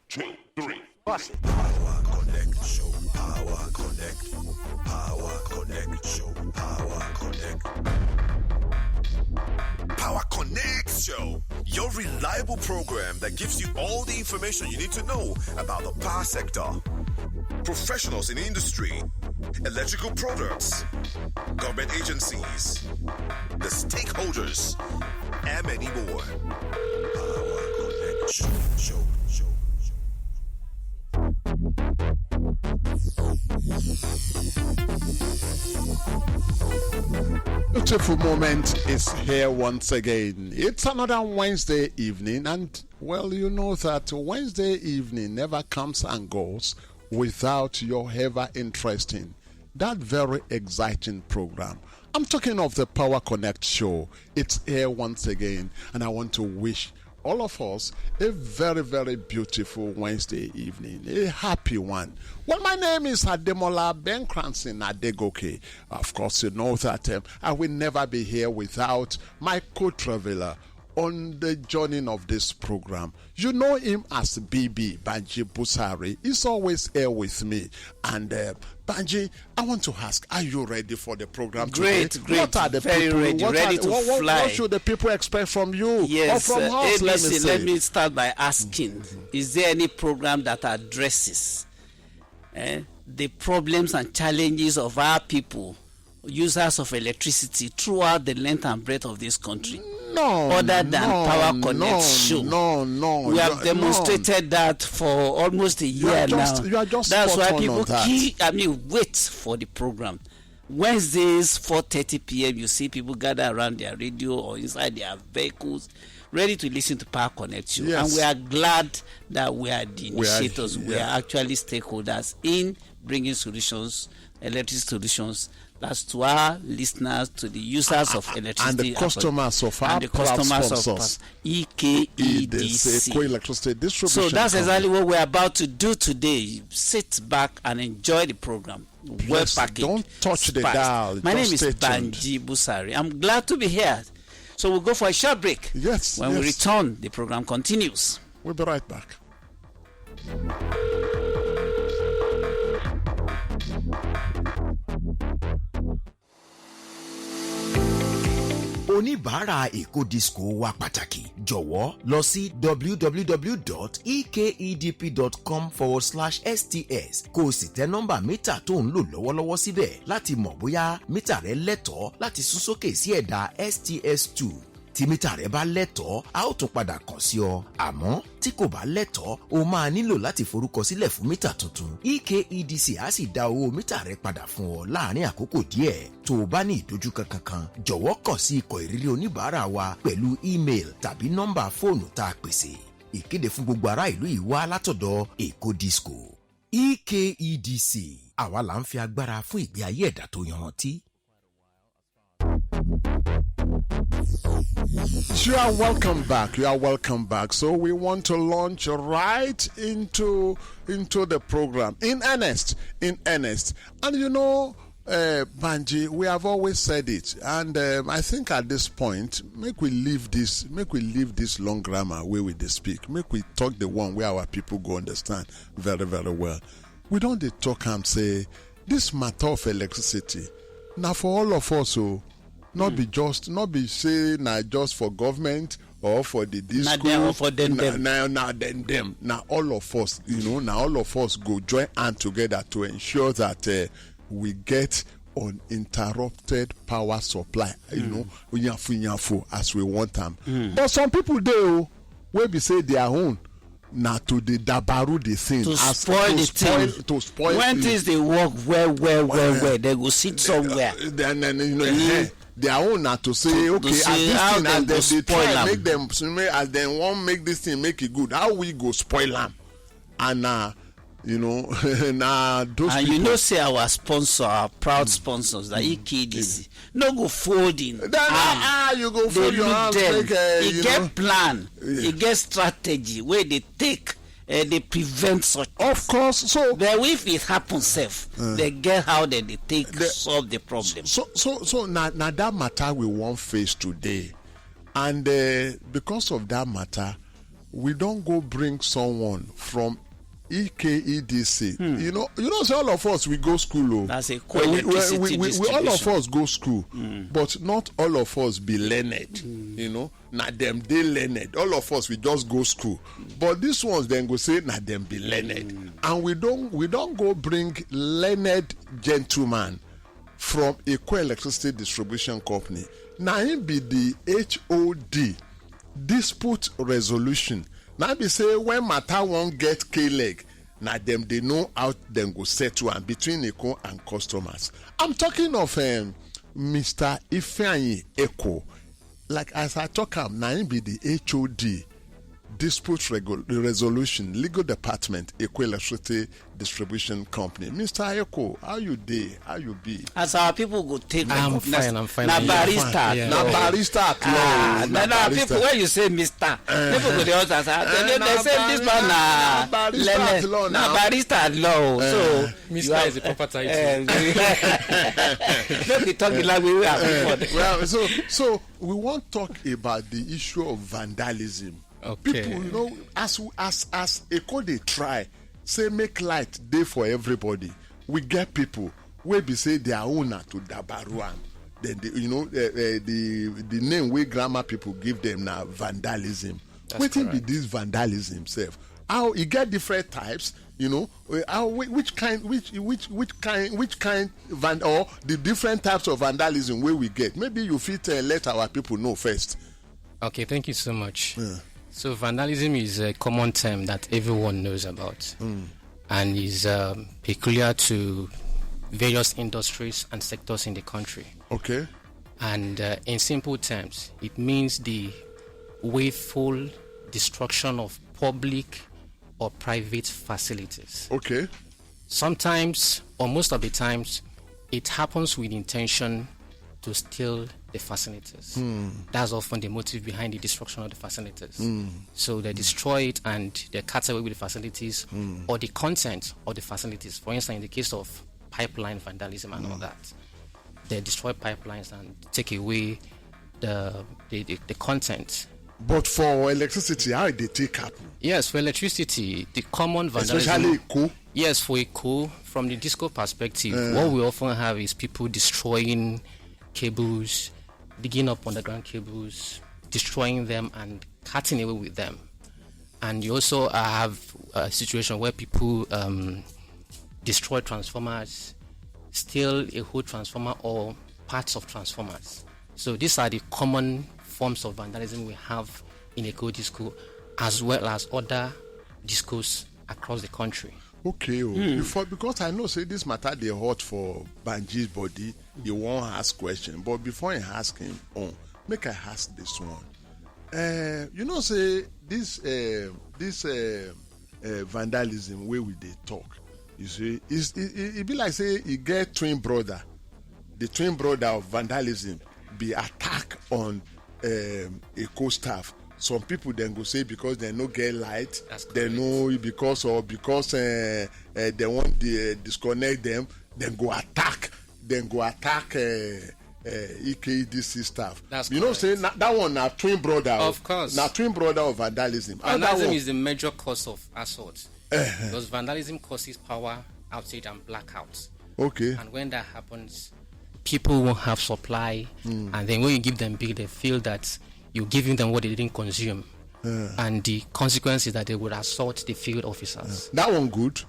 2, 3, bust it. Power Connect Show. Power Connect. Power Connect Show. Power Connect. Power Connect Show. Your reliable program that gives you all the information you need to know about the power sector, professionals in the industry, electrical products, government agencies, the stakeholders, and many more. Power Connect Show. Beautiful moment is here once again. It's another Wednesday evening, and well, you know that Wednesday evening never comes and goes without your ever interesting, that very exciting program. I'm talking of the Power Connect show. It's here once again, and I want to wish all of us a very, very beautiful Wednesday evening, a happy one. Well, my name is Ademola Ben Cranston Adegoke. Of course, you know that I will never be here without my co-traveler on the journey of this program. You know him as BB, Banji Busari. He's always here with me. And Banji, I want to ask, are you ready for the program great, today? Great, what are the very people, ready, ready to fly. What should the people expect from you? Yes, or from us? ABC, let me start by asking, is there any program that addresses the problems and challenges of our people, users of electricity, throughout the length and breadth of this country? No, other than Power Connect show. No. We have demonstrated that for almost a year now. You are just That's why people wait for the program. Wednesdays, 4:30 p.m., you see people gather around their radio or inside their vehicles, ready to listen to Power Connect show. Yes. And we are glad that we are the initiators. We are actually stakeholders in bringing solutions, electric solutions, that's to our listeners, to the users of electricity, and the customers of our sponsors, EKEDC. Co-electricity distribution. So that's exactly what we're about to do today. Sit back and enjoy the program. Well packaged. Don't touch the dial. My name is Banji Busari. I'm glad to be here. So we'll go for a short break. Yes. When we return, the program continues. We'll be right back. Oníbàárà Èkó Disco wa pàtàkì jọ̀wọ́ lọ sí www.ekedp.com/sts kó o sì tẹ nọ́mbà mítà tó ń lò lọ́wọ́lọ́wọ́ síbẹ̀ láti mọ̀ bóyá mítà rẹ lẹ́tọ̀ọ́ láti sún sókè sí ẹ̀dà STS2. Tí mítà rẹ bá lẹ́tọ̀ọ́, a ó tún padà kàn sí ọ. Àmọ́ tí kò bá lẹ́tọ̀ọ́, o máa nílò láti forúkọ sílẹ̀ fún mítà tuntun. EKEDC á sì dá owó mítà rẹ padà fún ọ láàárín àkókò díẹ̀. Tó o bá ní ìdojúkọ kankan, jọ̀wọ́ kàn sí ikọ̀ ìrírí oníbàárà wa pẹ̀lú email tàbí nọ́mbà fóònù tá a pèsè. Ìkéde fún gbogbo ará ìlú yìí wá látọ̀dọ̀ Èkó Disco. EKEDC, àwa là ń fi agbára fún ìgbé ayé ẹ̀dá tó yanrantí. You are welcome back. So we want to launch right into the program in earnest. And you know, Banji, we have always said it, and I think at this point, make we leave this long grammar where we speak. Make we talk the one where our people go understand very, very well. We don't talk and say this matter of electricity. Now for all of us, not be say now just for government or for the disco. For them. Now all of us, all of us go join hand together to ensure that we get uninterrupted power supply. Unyafu as we want them. But some people do will be say their own. Now to the dabaru the thing to spoil the thing. To spoil when things they work well, they go sit somewhere. Then their own now to say okay, say as this thing as they try them. make them as they want make this thing make it good. How we go spoil them? And now those and people, say our sponsor, our proud sponsors, the EKDC, no go folding. Then you go fold your hands. It get plan, it get strategy where they take. They prevent such. Of course, so but if it happens, they get how they take solve the problem. So now that matter we won't face today, and because of that matter, we don't go bring someone from EKEDC. You know, say all of us we go school. That's a we all of us go school, but not all of us be learned. You know, na them they learned. All of us we just go school, but these ones then go say na them be learned, and we don't go bring learned gentleman from Eco Electricity Distribution Company. Now him be the HOD, dispute resolution. Now be say when matter won't get K-leg, now them they know how them go settle and between Eco and customers. I'm talking of Mr. Ifeanyi Eco. Like as I talk now him be the HOD, dispute resolution, legal department, Eco Electricity Distribution Company. Mr. Eko, how you dey? How you be? As our people go take, I'm fine. Na barista, Yeah. Na barista at law. na people when you say Mister, people go dey answer. They say this man na barista at law now. Na barista at law. So Mr. is a proper title. Don't be talking like we were before. Well, so we want to talk about the issue of vandalism. Okay. People, you know, as Eco they try say make light day for everybody. We get people where be say their owner to Dabaruan. Then the name we grammar people give them now vandalism. Waiting be this vandalism self. How you get different types, you know, how which kind or the different types of vandalism where we get. Maybe you fit let our people know first. Okay, thank you so much. Yeah. So vandalism is a common term that everyone knows about and is peculiar to various industries and sectors in the country. Okay. And in simple terms, it means the willful destruction of public or private facilities. Okay. Sometimes, or most of the times, it happens with intention to steal the facilities. That's often the motive behind the destruction of the facilities. So they destroy it and they cut away with the facilities or the content of the facilities. For instance, in the case of pipeline vandalism and all that, they destroy pipelines and take away the content. But for electricity, how they take happen? Yes, for electricity, the common vandalism. Especially Eco. Yes, for Eco, from the disco perspective, what we often have is people destroying cables, digging up underground cables, destroying them and cutting away with them. And you also have a situation where people destroy transformers, steal a whole transformer or parts of transformers. So these are the common forms of vandalism we have in Eco Disco, as well as other discos across the country. Okay, because I know say this matter they hot for Banji's body, he won't ask question. But before I ask him, make I ask this one. You know, say this vandalism where we they talk. You see, it be like say you get twin brother, the twin brother of vandalism be attack on Eco staff. Some people then go say because they no get light, they know because they want to disconnect them, then go attack EKDC staff. That's you know, say that one na twin brother. Of course, na twin brother of vandalism. Vandalism is the major cause of assault because vandalism causes power outage and blackouts. Okay, and when that happens, people won't have supply, and then when you give them big, they feel that you're giving them what they didn't consume. And the consequence is that they would assault the field officers. That one good?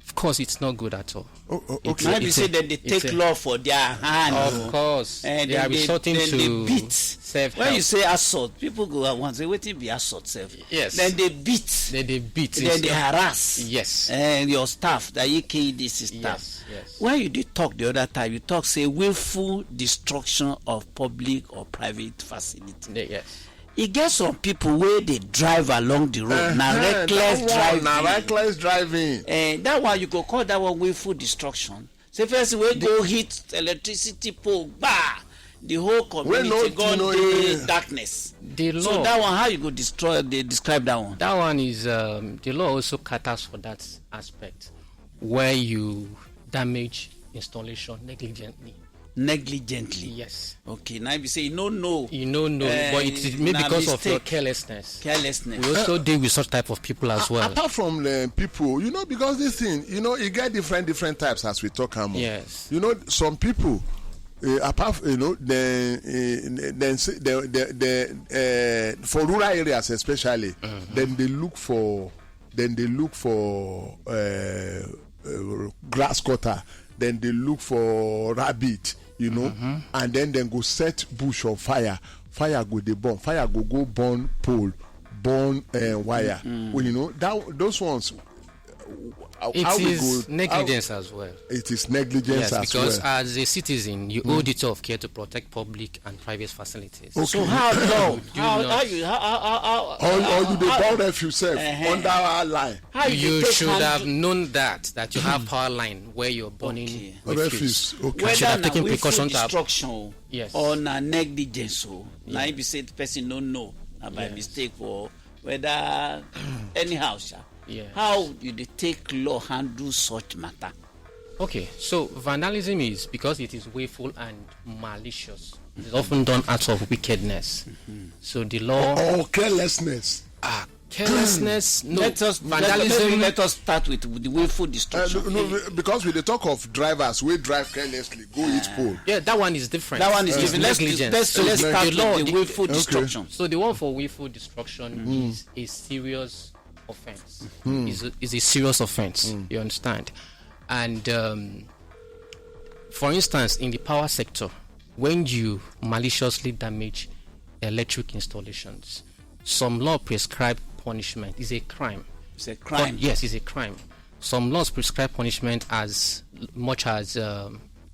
Of course, it's not good at all. Okay. Maybe say that they take law for their hand. Of course. They are resorting to they beat. Self-help. When you say assault, people go at once say, what be assault self? Yes. Then they beat. Then they harass. Yes. And your staff, the EKDC staff. Yes. When you did talk the other time, you talk say willful destruction of public or private facility. Yes. E get some people where they drive along the road. Now reckless driving. And that one you could call that one willful destruction. Say first we go hit electricity pole, bah, the whole community gone in darkness. The law. So that one, how you go destroy? They describe that one. That one is the law also caters for that aspect, where you damage installation negligently. negligently. Yes. Okay, now if you say you don't know. You know, but it's maybe because of your carelessness. Carelessness. We also deal with such type of people as well. Apart from people, because this thing, you get different types as we talk about. Yes. Some people, apart, for rural areas especially, then they look for grass cutter, then they look for rabbit, and then go set bush on fire. Fire go they burn. Fire go burn pole, burn wire. Those ones. It is negligence as well. It is negligence as well. Because as a citizen, you owe duty of care to protect public and private facilities. Okay. So how long? Or you dey burn refuse yourself under our line. You should have known that you have power line where you're burning refuse. Okay. Whether should have taken precaution to destruction yes. or na negligence. Now if you say the person don't know by mistake or whether anyhow, Yes. how you dey take law handle such matter? Okay, so vandalism is because it is willful and malicious. It is often done out of wickedness. So the law or carelessness. Carelessness. No, Vandalism. Let us start with the willful destruction. Because with the talk of drivers, we drive carelessly, go eat pole. Yeah, that one is different. That one is different. Let's start with the willful Okay. destruction. So the one for willful destruction is a serious offense. Is a serious offense. You understand? And for instance, in the power sector, when you maliciously damage electric installations, some law prescribe punishment. Is a crime. It's a crime. Yes, it's a crime. Some laws prescribe punishment as much as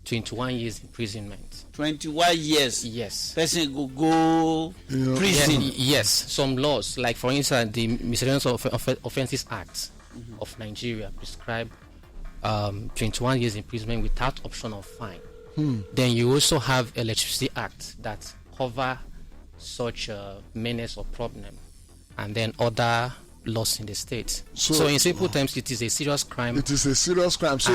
21 years imprisonment. 21 years. Yes. Person go prison. Yes. Some laws, like for instance, the Miscellaneous Offences Act of Nigeria prescribe 21 years imprisonment without option of fine. Then you also have Electricity Act that cover such menace or problem, and then other laws in the state. So in simple terms, it is a serious crime. It is a serious crime. So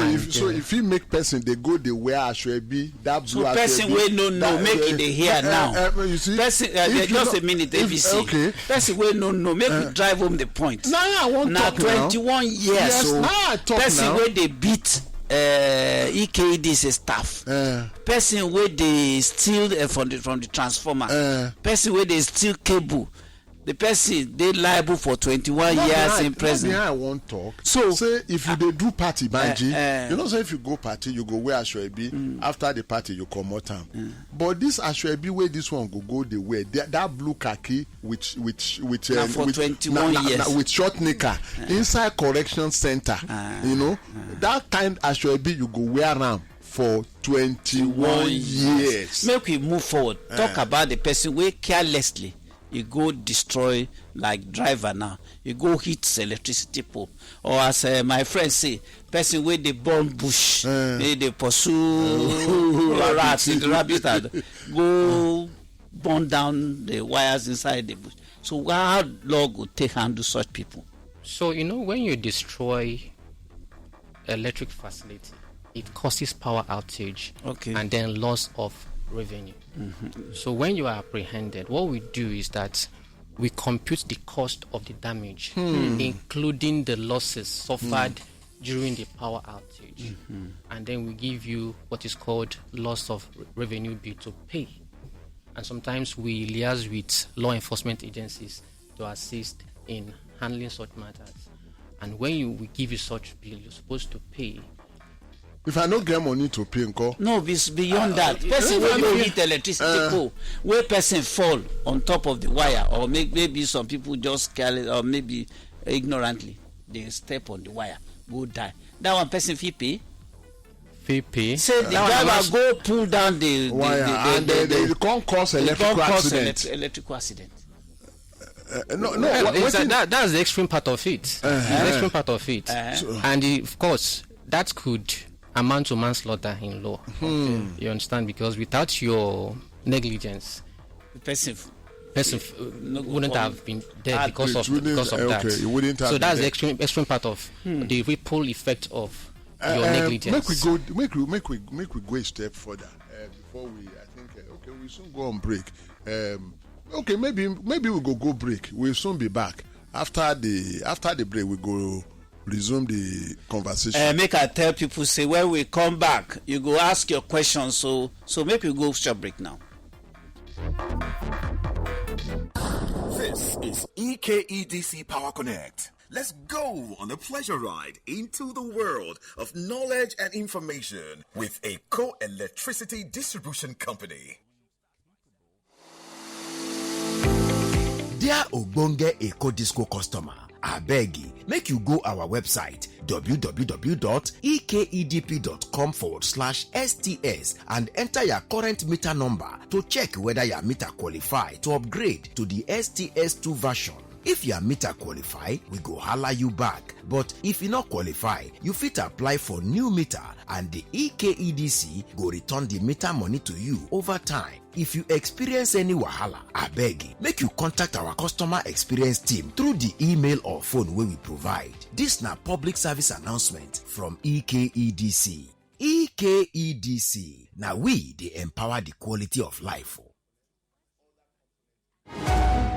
if you make person they go they wear ashwebi, that blue So person wey no know make it dey hear now. You see, Person just a minute, ABC. Okay. Person wey no know make we drive home the point. Now I want Na talk now. 21 years. Yes, So now I talk person now. wey dey beat EKD's staff. Person wey dey steal from the transformer. Person wey dey steal cable. The person dey liable for 21 years in prison. I won't talk. So say if you dey do party, Banji, say if you go party, you go wear ashwebi. After the party, you come out time. But this ashwebi where this one go the way that blue khaki with for with 21 years with short knicker inside correction center. That kind ashwebi you go wear am for 21 years. Make we move forward. Talk about the person wey carelessly you go destroy, like driver now, you go hit electricity pole, or as my friend say, person wey dey burn bush, they pursue rats in the rabbit, go burn down the wires inside the bush. So how law go take handle such people? So when you destroy electric facility, it causes power outage, and then loss of revenue. So when you are apprehended, what we do is that we compute the cost of the damage, including the losses suffered during the power outage, and then we give you what is called loss of revenue bill to pay. And sometimes we liaise with law enforcement agencies to assist in handling such matters. And when we give you such bill, you're supposed to pay. If I don't get money to pay, no, it's beyond that. Person wey go hit electricity pole, where person fall on top of the wire, or maybe some people just careless, or maybe ignorantly they step on the wire, go die. That one person fit pay. Say the driver go pull down the wire, and they can't cause electrical accident. Electrical accident. That's the extreme part of it. The extreme part of it, and of course that could amount to manslaughter in law. You understand? Because without your negligence, the person wouldn't have been dead because of that. He wouldn't have so that's the extreme part of the ripple effect of your negligence. Make we go a step further. before we, I think, okay, we soon go on break. Okay, maybe we go break. We'll soon be back. After the break, we go resume the conversation. Make I tell people, say when we come back, you go ask your questions. So make we go short break now. This is EKEDC Power Connect. Let's go on a pleasure ride into the world of knowledge and information with a co-electricity distribution company. Dear Ogbonge Eco Disco customer, abeg make you go our website www.ekedp.com/sts and enter your current meter number to check whether your meter qualify to upgrade to the STS2 version. If your meter qualify, we go holla you back. But if you not qualify, you fit apply for new meter and the EKEDC go return the meter money to you over time. If you experience any wahala, abeg make you contact our customer experience team through the email or phone wey we provide. This na public service announcement from EKEDC. EKEDC, na we dey empower the quality of life.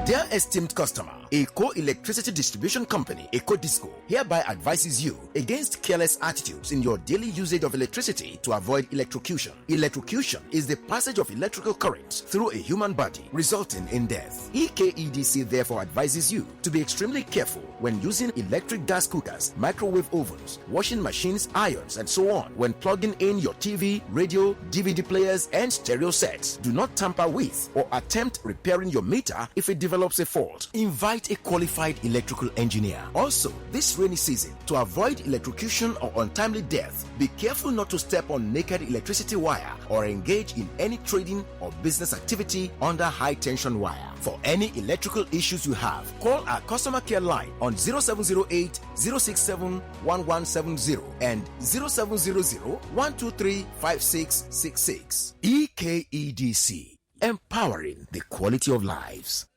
Dear esteemed customer, Eco Electricity Distribution Company, Eco Disco, hereby advises you against careless attitudes in your daily usage of electricity to avoid electrocution. Electrocution is the passage of electrical current through a human body, resulting in death. EKEDC therefore advises you to be extremely careful when using electric gas cookers, microwave ovens, washing machines, irons, and so on when plugging in your TV, radio, DVD players, and stereo sets. Do not tamper with or attempt repairing your meter if it develops a fault. Invite a qualified electrical engineer. Also, this rainy season, to avoid electrocution or untimely death, be careful not to step on naked electricity wire or engage in any trading or business activity under high tension wire. For any electrical issues you have, call our customer care line on 0708 067 1170 and 0700 123 5666. EKEDC, empowering the quality of lives.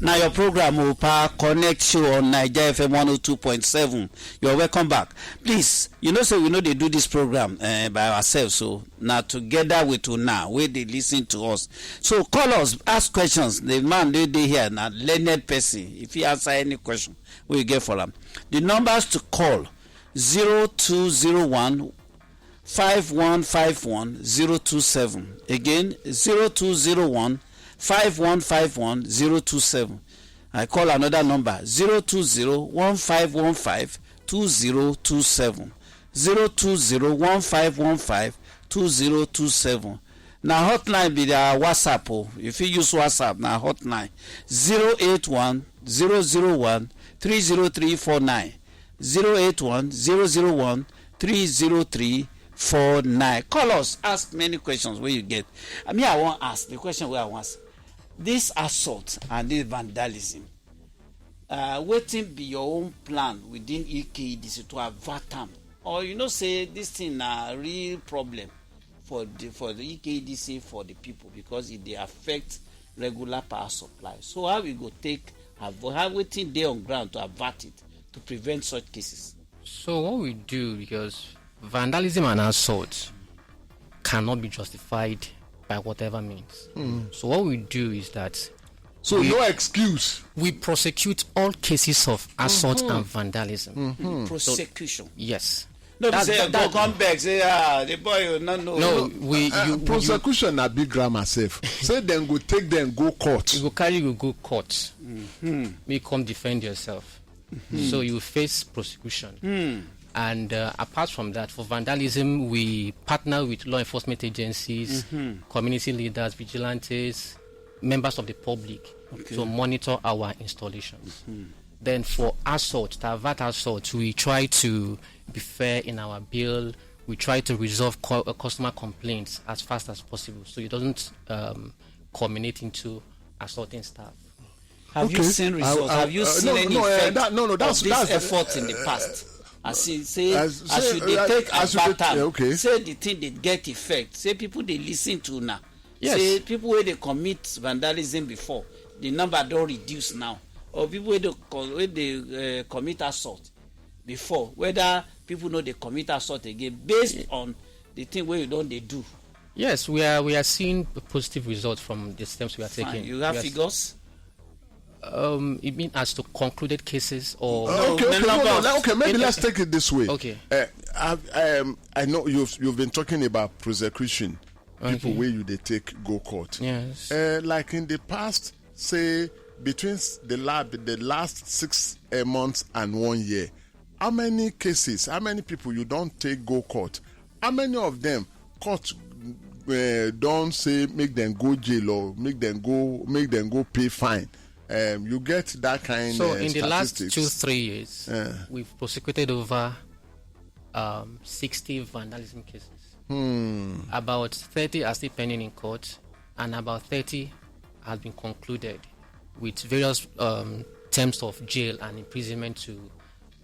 Now your program will Power Connect you on Niger FM 102.7. You're welcome back. Please, we know they do this program by ourselves. So now together with Una, where they listen to us. So call us, ask questions. The man they here now, learned person. If he answer any question, we get for them. The numbers to call 0201 5151 027. Again 0201 5151 027. I call another number 020 1515 2027. 020 1515 2027. Now hotline be the WhatsApp. If you use WhatsApp, now hotline 081 001 30349. 081 001 30349. Call us, ask many questions where you get. I want to ask the question where I want to ask. This assault and this vandalism, wetin be your own plan within EKEDC to avert them? Or say this thing a real problem for the EKEDC, for the people, because it they affect regular power supply. So how we go take how wetin dey on ground to avert it, to prevent such cases? So what we do, because vandalism and assault cannot be justified by whatever means. So what we do is that no excuse. We prosecute all cases of assault and vandalism. Prosecution. Yes. No, that come back. Say, the boy, no. Prosecution na big grammar safe. Say then go take them go court. You go carry you go court. You come defend yourself. So you face prosecution. And apart from that, for vandalism, we partner with law enforcement agencies, community leaders, vigilantes, members of the public to monitor our installations. Then for assault, to avert assault, we try to be fair in our bill. We try to resolve customer complaints as fast as possible, so it doesn't culminate into assaulting staff. Have you seen results? Have you seen any effect of this effort in the past? As you say, as you take about time, say the thing they get effect. Say people they listen to now. Yes. Say people where they commit vandalism before, the number don't reduce now. Or people where they commit assault before, whether people know they commit assault again based on the thing where you don't they do? Yes, we are seeing positive results from the steps we are taking. Fine. You have figures? You mean as to concluded cases or? Okay, maybe let's take it this way. Okay. I know you've been talking about prosecution. People where they take go court. Yes. Like in the past, say between the last 6 months and 1 year, how many cases, how many people you don't take go court? How many of them court don't say make them go jail or make them go pay fine? You get that kind of So in the last statistics. 2-3 years, we've prosecuted over 60 vandalism cases. About 30 are still pending in court, and about 30 have been concluded with various terms of jail and imprisonment to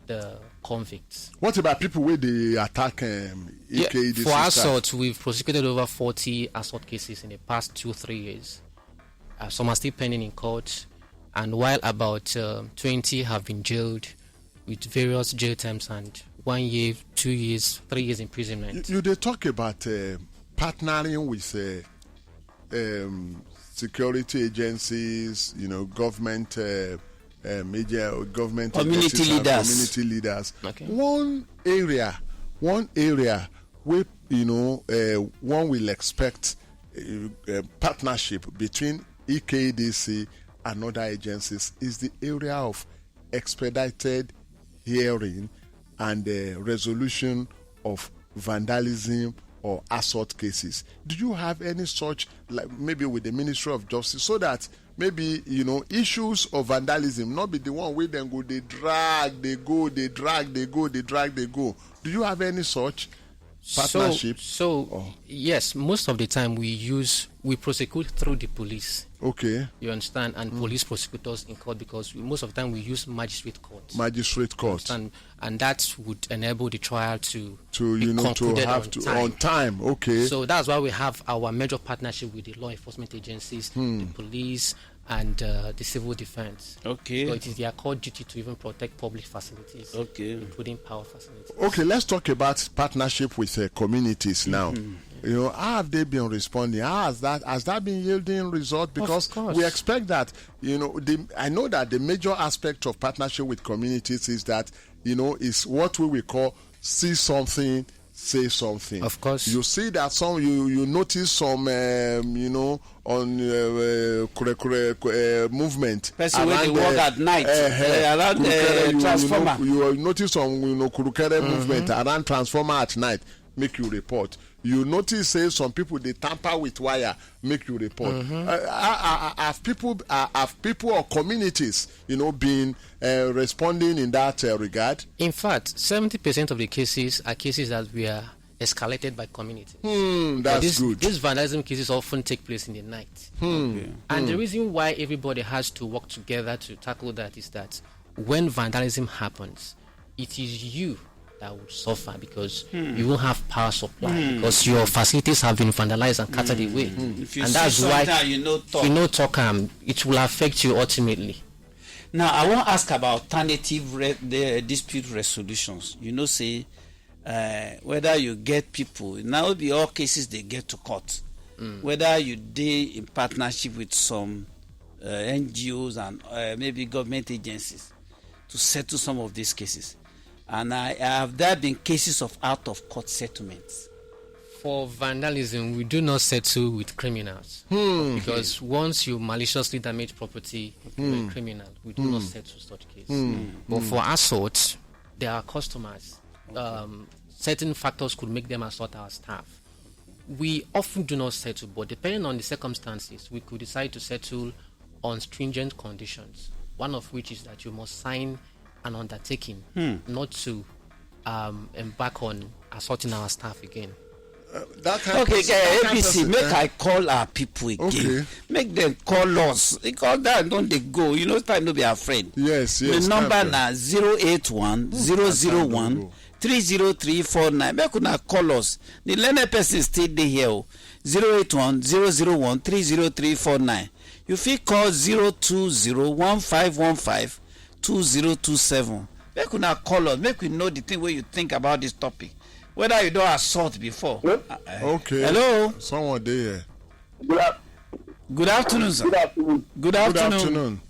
the convicts. What about people where they attack EKDC for staff? assault, we've prosecuted over 40 assault cases in the past 2-3 years. Some are still pending in court, and while about 20 have been jailed with various jail terms and 1 year, 2 years, 3 years imprisonment. You they talk about partnering with security agencies, government media, government community entities and leaders. community leaders. Okay. One area where one will expect partnership between EKDC and other agencies is the area of expedited hearing and resolution of vandalism or assault cases. Do you have any such, like maybe with the Ministry of Justice, so that maybe issues of vandalism not be the one where then go they drag, they go. Do you have any such partnership? Yes, most of the time we prosecute through the police. Okay. You understand? And police prosecute us in court because most of the time we use magistrate court. Magistrate court. And that would enable the trial to be to concluded have on time. Okay. So that's why we have our major partnership with the law enforcement agencies, the police, and the civil defense. Okay. So it is their core duty to even protect public facilities, including power facilities. Okay, let's talk about partnership with communities now. How have they been responding? Has that been yielding result? Because we expect that, I know that the major aspect of partnership with communities is that, is what we will call see something, say something. Of course. You see that you notice some, on movement. Person when they work at night around the transformer. You notice some, Kurukere movement around transformer at night. Make you report. You notice some people they tamper with wire. Make you report. Have people or communities been responding in that regard? In fact, 70% of the cases are cases that were escalated by communities. That's good. These vandalism cases often take place in the night. And the reason why everybody has to work together to tackle that is that when vandalism happens, it is you that will suffer because you won't have power supply because your facilities have been vandalized and carted away. And that's why talk. It will affect you ultimately. Now I want to ask about alternative dispute resolutions. Say whether you get people, now be all cases they get to court, whether you deal in partnership with some NGOs and maybe government agencies to settle some of these cases. And have there been cases of out-of-court settlements? For vandalism, we do not settle with criminals because once you maliciously damage property, you're a criminal. We do not settle such cases. But for assault, there are customers. Certain factors could make them assault our staff. We often do not settle, but depending on the circumstances, we could decide to settle on stringent conditions. One of which is that you must sign an undertaking not to embark on assaulting our staff again. ABC, make I call our people again. Okay. Make them call us. Because that don't they go. Time to be our friend. Yes. The number now 081-001-30349. Make una call us. The learner person still there here. 081-001-30349. You feel call 020-1515-2027. Make una call us. Make we know the thing where you think about this topic. whether you don't assault before. Okay. Hello. Someone there. Good afternoon, sir. Good afternoon. Good afternoon.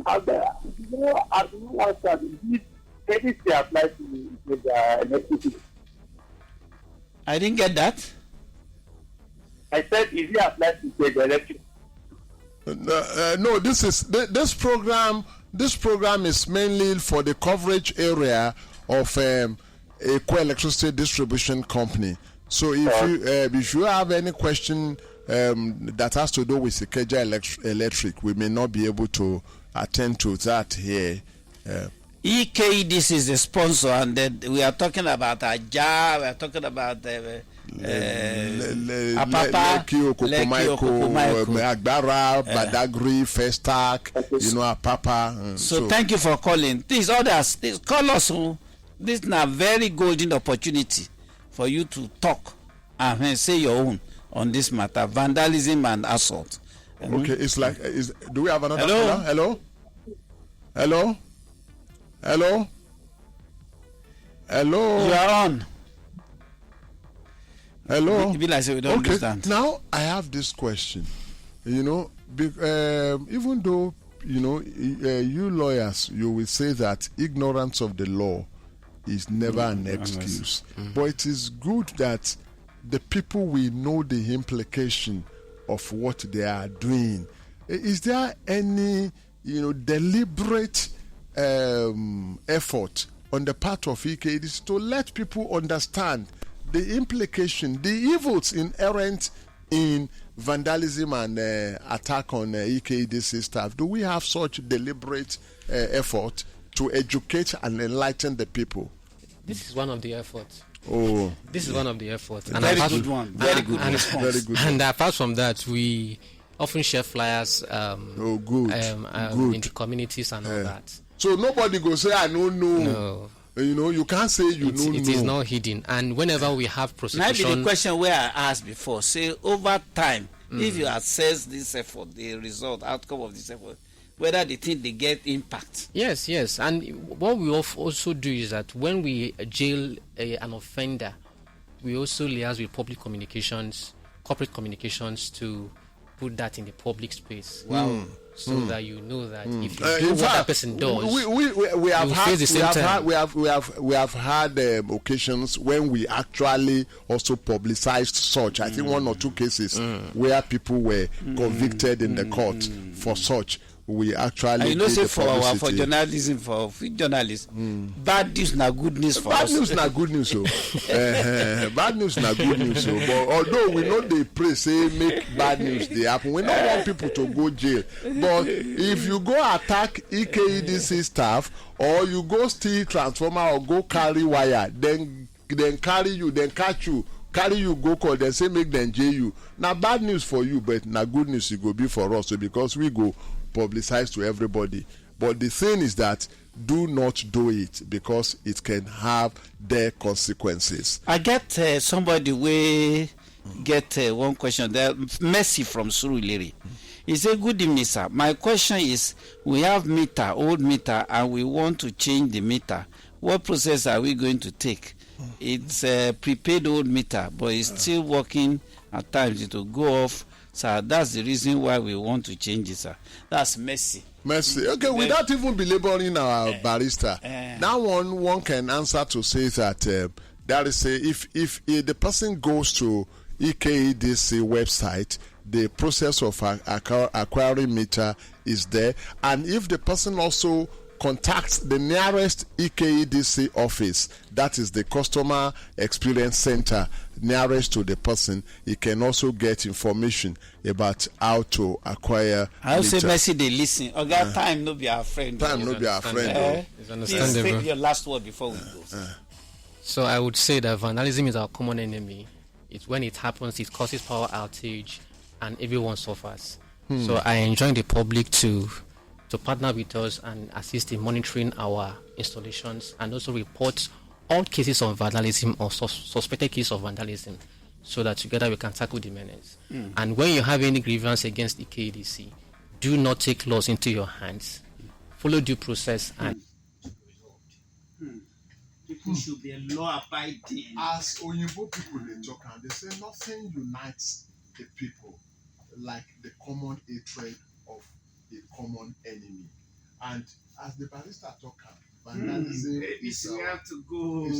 I don't know if they apply to the electricity. I didn't get that. I said, if you apply to the electricity. No, this program. This program is mainly for the coverage area of a co-electricity distribution company. So if you have any question that has to do with Ikeja Electric, we may not be able to attend to that here. EKDC is the sponsor, and we are talking about Aja, we are talking about Apapa, Lekki, Okokomaiko, Agbara, Badagry, Festac, Apapa. So thank you for calling. These others, call us. This is a very golden opportunity for you to talk and say your own on this matter, vandalism and assault. Okay, it's like, do we have another Hello? caller? Hello? Hello? Hello? Hello? You are on. Hello? We don't understand. Now I have this question. Even though, you lawyers, you will say that ignorance of the law is never an excuse. But it is good that the people will know the implication of what they are doing. Is there any, deliberate effort on the part of EKDC to let people understand the implication, the evils inherent in vandalism and attack on EKDC staff? Do we have such deliberate effort to educate and enlighten the people? This is one of the efforts. Oh, this is one of the efforts. And very good one. Very good response. Very good. And apart from that, we often share flyers in the communities and all that. So nobody go say, I don't know. No. You can't say you don't know. It is not hidden. And whenever we have prosecution... Maybe the question where I asked before, say over time, if you assess this effort, the result, outcome of this effort, whether they think they get impact. Yes. And what we also do is that when we jail an offender, we also liaise with public communications, corporate communications, to put that in the public space. Wow. So that you know that if you do what that person does, we have had occasions when we actually also publicized such. I think one or two cases where people were convicted in the court for such. We actually say for journalism, for journalists, bad news na good news for us. Bad news na good news, bad news na good news. But although we know they pray say make bad news they happen, we don't want people to go jail. But if you go attack EKEDC staff or you go steal transformer or go carry wire, then carry you, then catch you. Carry you go call them say make them jail you. Now bad news for you, but now good news it go be for us. So because we go publicize to everybody. But the thing is that do not do it because it can have their consequences. I get somebody we get one question there. Mercy from Surulere. He said, good evening, sir. My question is, we have old meter, and we want to change the meter. What process are we going to take? It's a prepaid old meter, but it's still working at times. It will go off. So that's the reason why we want to change it, sir. That's Mercy. Okay, without even belaboring our barrister, that one can answer to say that there is if the person goes to EKEDC website, the process of acquiring meter is there, and if the person also contacts the nearest EKEDC office, that is the customer experience center nearest to the person, he can also get information about how to acquire I would say Mercy they listen. Time no be our friend. Time no be our friend. Please take your last word before we go. So I would say that vandalism is our common enemy. It's when it happens, it causes power outage and everyone suffers. So I enjoin the public to partner with us and assist in monitoring our installations and also report all cases of vandalism or suspected cases of vandalism so that together we can tackle the menace. And when you have any grievance against the KDC, do not take laws into your hands. Follow due process and People should be law abiding. As Oyinbo people they talk and they say nothing unites the people like the common hatred of a common enemy. And as the barrister talk, vandalism is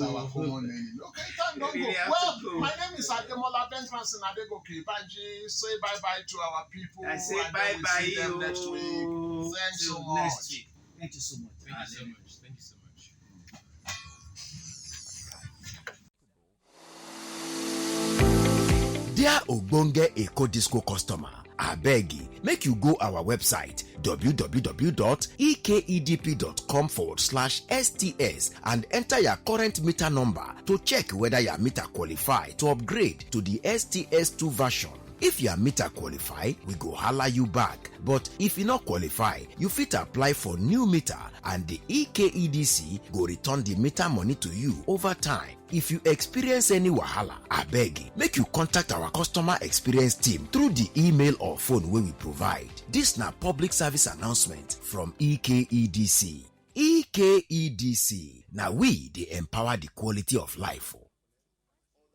our common enemy. Okay, time don't go. Well, my name is Ademola Benson Adegoke Ibanji. Say bye-bye to our people. I say and bye-bye. We'll see them next week. Thanks so much. Next week. Thank you so much. Thank you so much. Thank you so much. Dear Ogbonge Eco Disco customer, abeg make you go our website www.ekedp.com/sts and enter your current meter number to check whether your meter qualify to upgrade to the STS2 version. If your meter qualify, we go holla you back. But if you not qualify, you fit apply for new meter and the EKEDC go return the meter money to you over time. If you experience any wahala, abeg make you contact our customer experience team through the email or phone wey we provide. This na public service announcement from EKEDC. EKEDC, na we dey empower the quality of life.